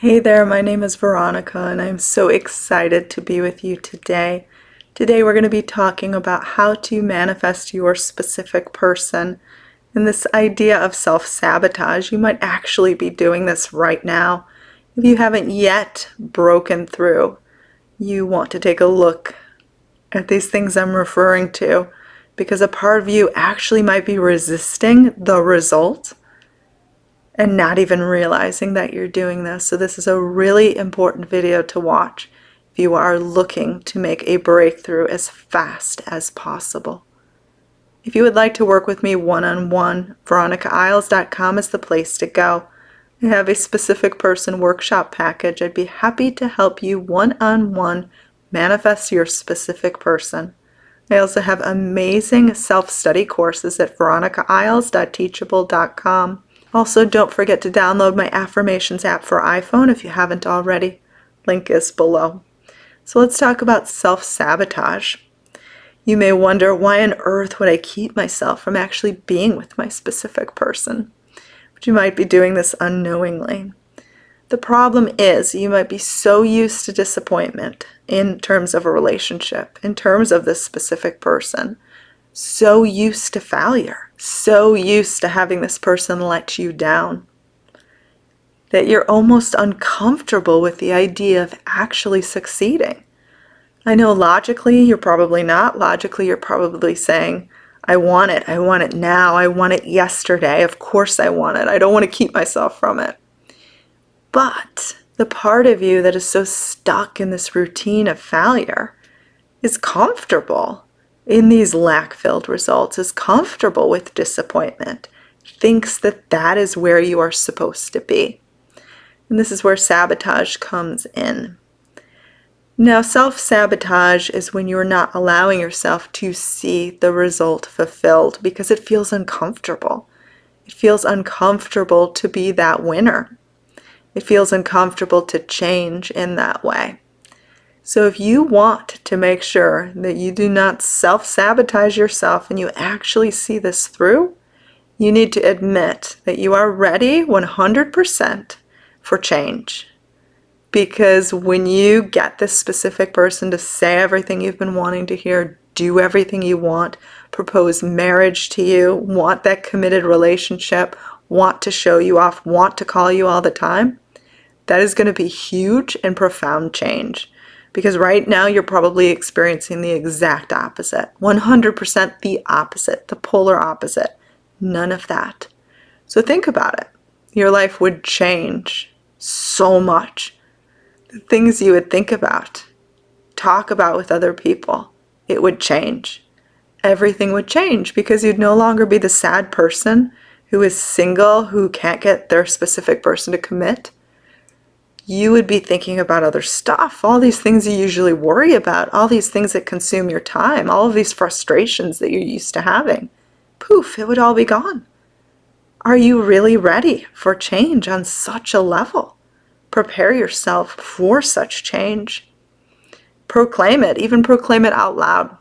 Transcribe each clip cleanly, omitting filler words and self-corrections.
Hey there, my name is Veronica, and I'm so excited to be with you today. Today, we're going to be talking about how to manifest your specific person. And this idea of self-sabotage, you might actually be doing this right now. If you haven't yet broken through, you want to take a look at these things I'm referring to, because a part of you actually might be resisting the result and not even realizing that you're doing this. So this is a really important video to watch if you are looking to make a breakthrough as fast as possible. If you would like to work with me one-on-one, veronicaisles.com is the place to go. I have a specific person workshop package. I'd be happy to help you one-on-one manifest your specific person. I also have amazing self-study courses at veronicaisles.teachable.com. Also, don't forget to download my affirmations app for iPhone if you haven't already. Link is below. So let's talk about self-sabotage. You may wonder, why on earth would I keep myself from actually being with my specific person? But you might be doing this unknowingly. The problem is you might be so used to disappointment in terms of a relationship, in terms of this specific person, so used to failure, so used to having this person let you down, that you're almost uncomfortable with the idea of actually succeeding. I know logically you're probably not. Logically you're probably saying, I want it now, I want it yesterday, of course I want it, I don't want to keep myself from it. But the part of you that is so stuck in this routine of failure is comfortable in these lack-filled results, is comfortable with disappointment, thinks that that is where you are supposed to be. And this is where sabotage comes in. Now, self-sabotage is when you're not allowing yourself to see the result fulfilled because it feels uncomfortable. It feels uncomfortable to be that winner. It feels uncomfortable to change in that way. So if you want to make sure that you do not self-sabotage yourself and you actually see this through, you need to admit that you are ready 100% for change. Because when you get this specific person to say everything you've been wanting to hear, do everything you want, propose marriage to you, want that committed relationship, want to show you off, want to call you all the time, that is going to be huge and profound change. Because right now you're probably experiencing the exact opposite. 100% the opposite, the polar opposite. None of that. So think about it. Your life would change so much. The things you would think about, talk about with other people, it would change. Everything would change because you'd no longer be the sad person who is single, who can't get their specific person to commit. You would be thinking about other stuff, all these things you usually worry about, all these things that consume your time, all of these frustrations that you're used to having. Poof, it would all be gone. Are you really ready for change on such a level? Prepare yourself for such change. Proclaim it, even proclaim it out loud.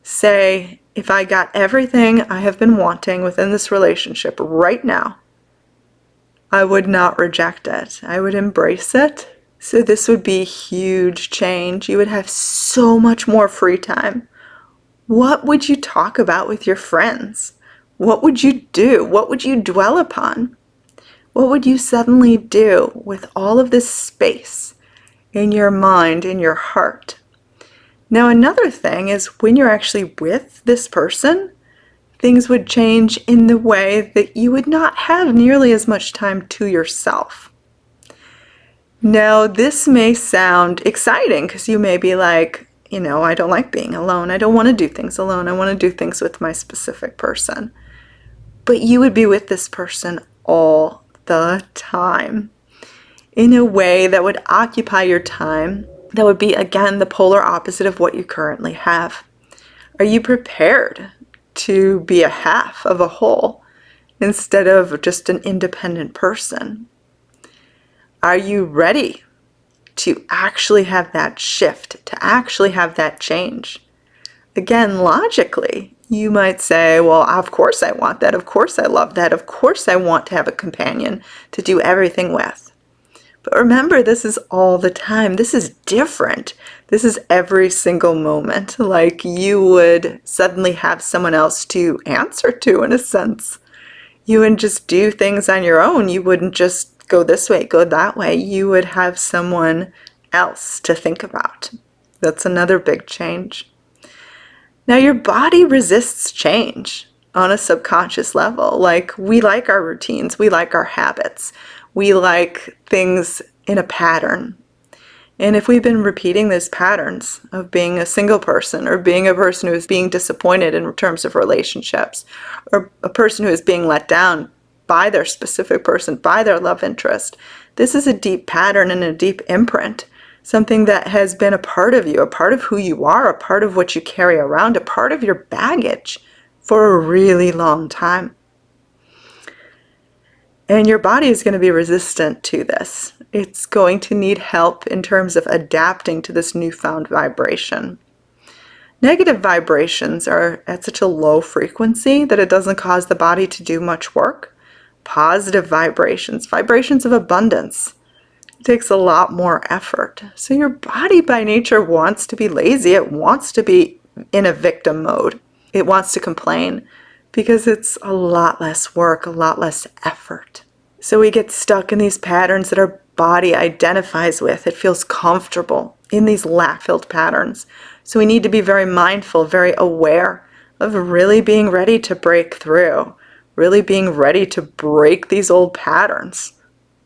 Say, if I got everything I have been wanting within this relationship right now, I would not reject it. I would embrace it. So this would be huge change. You would have so much more free time. What would you talk about with your friends? What would you do? What would you dwell upon? What would you suddenly do with all of this space in your mind, in your heart? Now, another thing is when you're actually with this person, things would change in the way that you would not have nearly as much time to yourself. Now, this may sound exciting because you may be like, I don't like being alone. I don't want to do things alone. I want to do things with my specific person. But you would be with this person all the time in a way that would occupy your time, that would be, again, the polar opposite of what you currently have. Are you prepared to be a half of a whole instead of just an independent person? Are you ready to actually have that shift, to actually have that change? Again, logically, you might say, well, of course I want that. Of course I love that. Of course I want to have a companion to do everything with. But remember, this is all the time. This is different. This is every single moment. Like you would suddenly have someone else to answer to, in a sense. You wouldn't just do things on your own. You wouldn't just go this way, go that way. You would have someone else to think about. That's another big change. Now, your body resists change on a subconscious level. Like, we like our routines, we like our habits, we like things in a pattern. And if we've been repeating these patterns of being a single person, or being a person who is being disappointed in terms of relationships, or a person who is being let down by their specific person, by their love interest, this is a deep pattern and a deep imprint. Something that has been a part of you, a part of who you are, a part of what you carry around, a part of your baggage for a really long time. And your body is going to be resistant to this. It's going to need help in terms of adapting to this newfound vibration. Negative vibrations are at such a low frequency that it doesn't cause the body to do much work. Positive vibrations, vibrations of abundance, it takes a lot more effort. So your body by nature wants to be lazy. It wants to be in a victim mode. It wants to complain because it's a lot less work, a lot less effort. So we get stuck in these patterns that our body identifies with. It feels comfortable in these lack-filled patterns. So we need to be very mindful, very aware of really being ready to break through, really being ready to break these old patterns.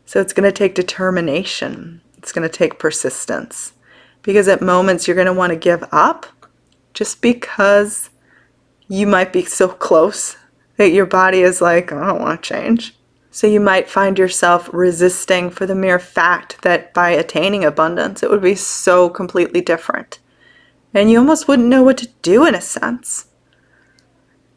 So it's going to take determination. It's going to take persistence. Because at moments you're going to want to give up just because you might be so close that your body is like, I don't want to change. So you might find yourself resisting for the mere fact that by attaining abundance, it would be so completely different. And you almost wouldn't know what to do in a sense.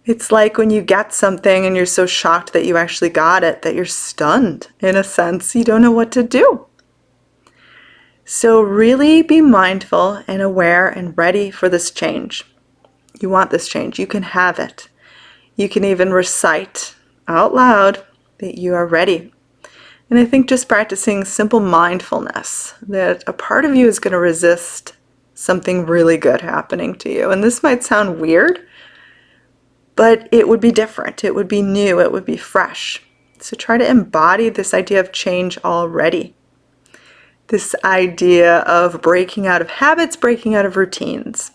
It's like when you get something and you're so shocked that you actually got it, that you're stunned in a sense. You don't know what to do. So really be mindful and aware and ready for this change. You want this change. You can have it. You can even recite out loud that you are ready. And I think just practicing simple mindfulness, that a part of you is going to resist something really good happening to you. And this might sound weird, but it would be different. It would be new. It would be fresh. So try to embody this idea of change already. This idea of breaking out of habits, breaking out of routines.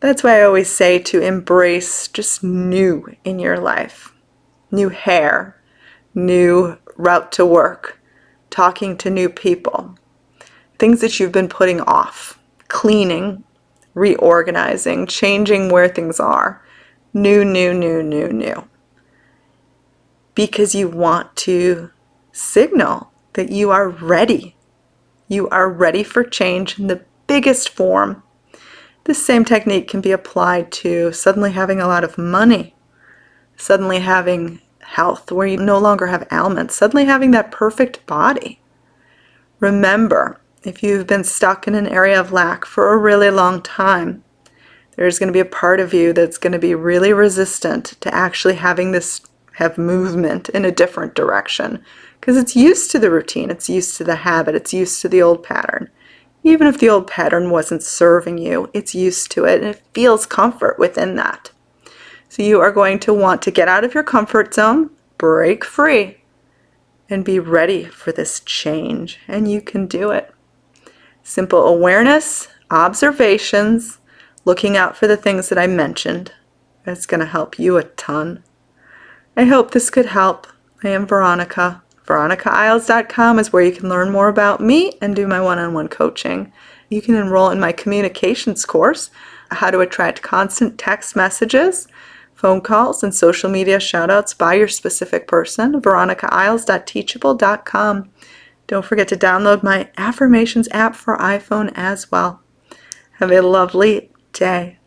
That's why I always say to embrace just new in your life. New hair, new route to work, talking to new people. Things that you've been putting off, cleaning, reorganizing, changing where things are. New. Because you want to signal that you are ready. You are ready for change in the biggest form. This same technique can be applied to suddenly having a lot of money, suddenly having health where you no longer have ailments, suddenly having that perfect body. Remember, if you've been stuck in an area of lack for a really long time, there's going to be a part of you that's going to be really resistant to actually having this have movement in a different direction because it's used to the routine, it's used to the habit, it's used to the old pattern. Even if the old pattern wasn't serving you, it's used to it and it feels comfort within that. So you are going to want to get out of your comfort zone, break free, and be ready for this change. And you can do it. Simple awareness, observations, looking out for the things that I mentioned. That's going to help you a ton. I hope this could help. I am Veronica. VeronicaIsles.com is where you can learn more about me and do my one-on-one coaching. You can enroll in my communications course, how to attract constant text messages, phone calls, and social media shoutouts by your specific person, VeronicaIsles.teachable.com. Don't forget to download my affirmations app for iPhone as well. Have a lovely day.